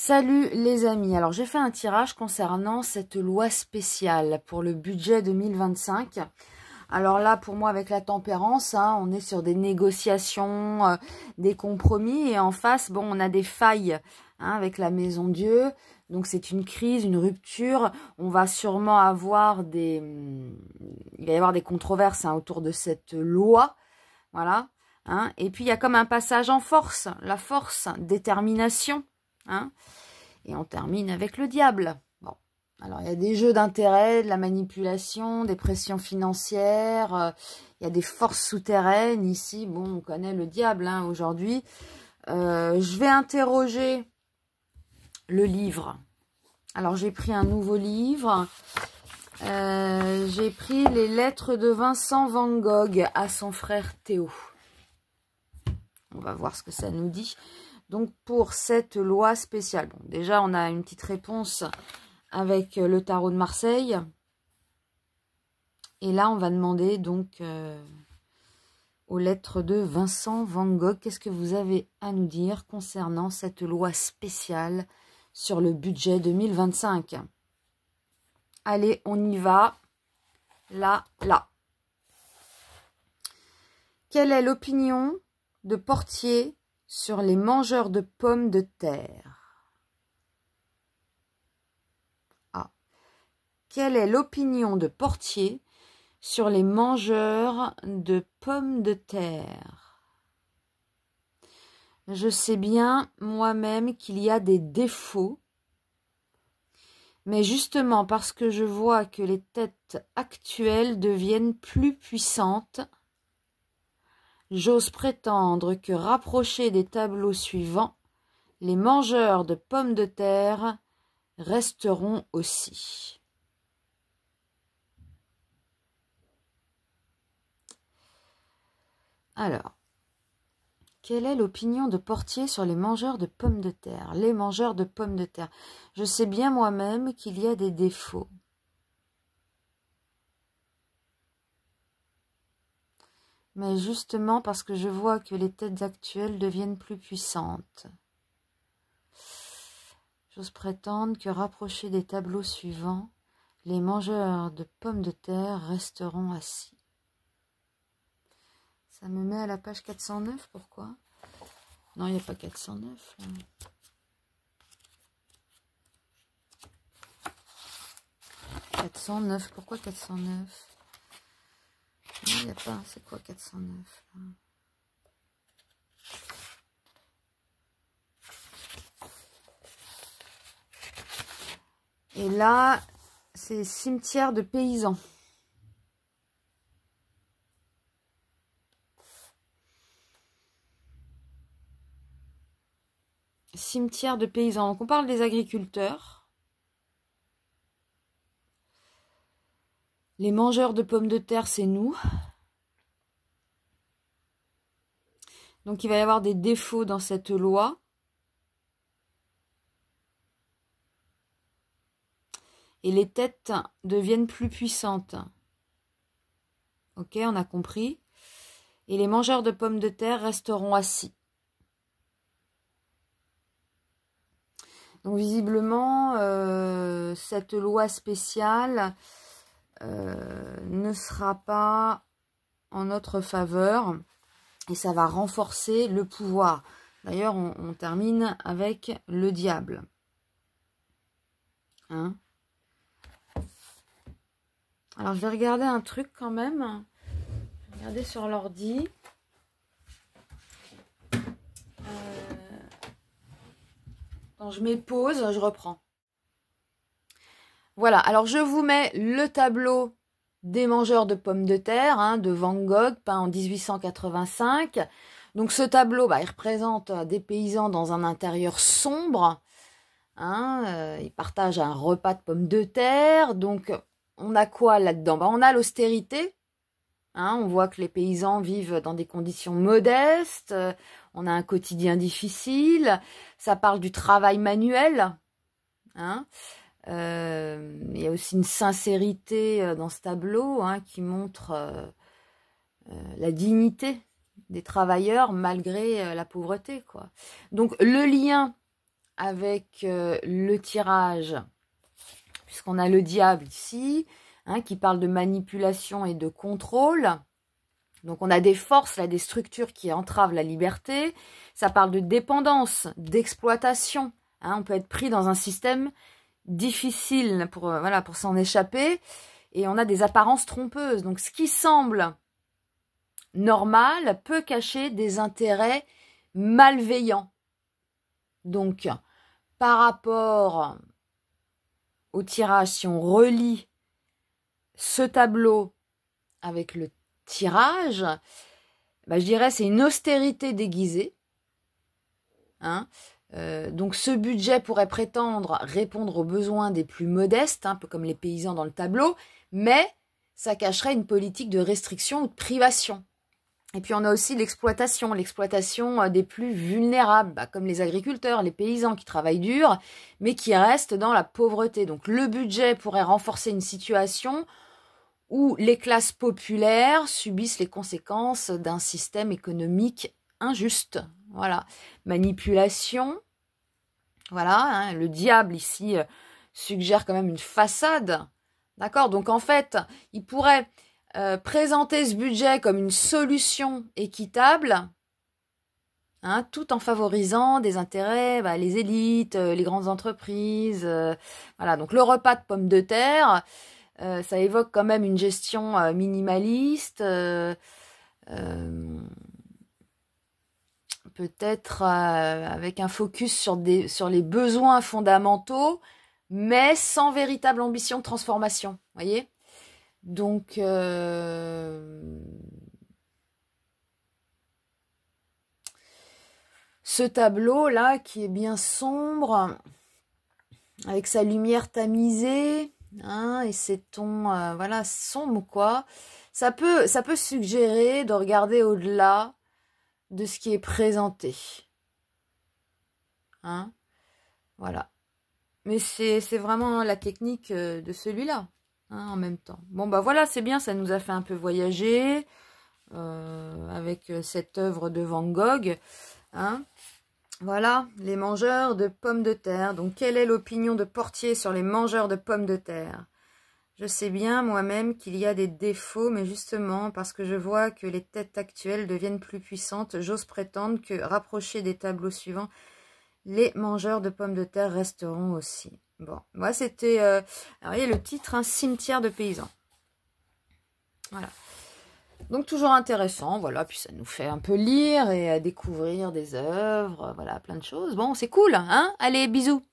Salut les amis, alors j'ai fait un tirage concernant cette loi spéciale pour le budget 2025. Alors là, pour moi, avec la tempérance, on est sur des négociations, des compromis. Et en face, bon, on a des failles avec la Maison Dieu. Donc c'est une crise, une rupture. On va sûrement avoir il va y avoir des controverses autour de cette loi. Voilà. Et puis il y a comme un passage en force. La force, détermination. Et on termine avec le diable. Bon, alors il y a des jeux d'intérêt, de la manipulation, des pressions financières, il y a des forces souterraines ici. Bon, on connaît le diable aujourd'hui. Je vais interroger le livre. Alors j'ai pris un nouveau livre. J'ai pris les lettres de Vincent Van Gogh à son frère Théo. On va voir ce que ça nous dit. Donc, pour cette loi spéciale, bon, déjà, on a une petite réponse avec le tarot de Marseille. Et là, on va demander donc aux lettres de Vincent Van Gogh, qu'est-ce que vous avez à nous dire concernant cette loi spéciale sur le budget 2025? Allez, on y va. Là. Quelle est l'opinion de Portier sur les mangeurs de pommes de terre? Quelle est l'opinion de Portier sur les mangeurs de pommes de terre? Je sais bien moi-même qu'il y a des défauts, mais justement parce que je vois que les têtes actuelles deviennent plus puissantes, j'ose prétendre que rapprochés des tableaux suivants, les mangeurs de pommes de terre resteront aussi. Alors, quelle est l'opinion de Portier sur les mangeurs de pommes de terre? Les mangeurs de pommes de terre. Je sais bien moi-même qu'il y a des défauts. Mais justement parce que je vois que les têtes actuelles deviennent plus puissantes. J'ose prétendre que rapprochés des tableaux suivants, les mangeurs de pommes de terre resteront assis. Ça me met à la page 409, pourquoi? Non, il n'y a pas 409. Là. « 409, pourquoi 409 ? Non, il n'y a pas, c'est quoi 409 là? Et là, c'est cimetière de paysans. Cimetière de paysans. Donc on parle des agriculteurs. Les mangeurs de pommes de terre, c'est nous. Donc il va y avoir des défauts dans cette loi. Et les têtes deviennent plus puissantes. Ok, on a compris. Et les mangeurs de pommes de terre resteront assis. Donc visiblement, cette loi spéciale ne sera pas en notre faveur. Et ça va renforcer le pouvoir. D'ailleurs, on termine avec le diable. Alors, je vais regarder un truc quand même. Je vais regarder sur l'ordi. Quand je mets pause, je reprends. Voilà, alors je vous mets le tableau des mangeurs de pommes de terre de Van Gogh, peint en 1885. Donc ce tableau, il représente des paysans dans un intérieur sombre. Ils partagent un repas de pommes de terre. Donc on a quoi là-dedans? On a l'austérité. On voit que les paysans vivent dans des conditions modestes. On a un quotidien difficile. Ça parle du travail manuel. Il y a aussi une sincérité dans ce tableau qui montre la dignité des travailleurs malgré la pauvreté, quoi. Donc le lien avec le tirage, puisqu'on a le diable ici, hein, qui parle de manipulation et de contrôle. Donc on a des forces, là, des structures qui entravent la liberté. Ça parle de dépendance, d'exploitation. Hein, on peut être pris dans un système difficile pour, voilà, pour s'en échapper. Et on a des apparences trompeuses. Donc ce qui semble normal peut cacher des intérêts malveillants. Donc par rapport au tirage, si on relie ce tableau avec le tirage, bah, je dirais c'est une austérité déguisée. Hein, donc ce budget pourrait prétendre répondre aux besoins des plus modestes, un peu comme les paysans dans le tableau, mais ça cacherait une politique de restriction ou de privation. Et puis on a aussi l'exploitation des plus vulnérables, bah, comme les agriculteurs, les paysans qui travaillent dur, mais qui restent dans la pauvreté. Donc le budget pourrait renforcer une situation où les classes populaires subissent les conséquences d'un système économique injuste. Voilà, manipulation. Voilà, hein, le diable ici suggère quand même une façade. D'accord, donc en fait, il pourrait présenter ce budget comme une solution équitable, hein, tout en favorisant des intérêts, bah, les élites, les grandes entreprises. Voilà, donc le repas de pommes de terre, ça évoque quand même une gestion minimaliste, peut-être avec un focus sur les besoins fondamentaux, mais sans véritable ambition de transformation, voyez. Donc, ce tableau-là, qui est bien sombre, avec sa lumière tamisée, hein, et ses tons, voilà, sombres, quoi, ça peut suggérer de regarder au-delà de ce qui est présenté. Hein, voilà. Mais c'est vraiment la technique de celui-là. Hein, en même temps. Bon, bah voilà, c'est bien, ça nous a fait un peu voyager avec cette œuvre de Van Gogh. Hein. Voilà, les mangeurs de pommes de terre. Donc, quelle est l'opinion de Portier sur les mangeurs de pommes de terre? Je sais bien moi-même qu'il y a des défauts, mais justement, parce que je vois que les têtes actuelles deviennent plus puissantes, j'ose prétendre que, rapprochés des tableaux suivants, les mangeurs de pommes de terre resteront aussi. Bon, moi c'était, alors vous voyez le titre, un cimetière de paysans. Voilà. Donc toujours intéressant, voilà, puis ça nous fait un peu lire et découvrir des œuvres, voilà, plein de choses. Bon, c'est cool, hein? Allez, bisous!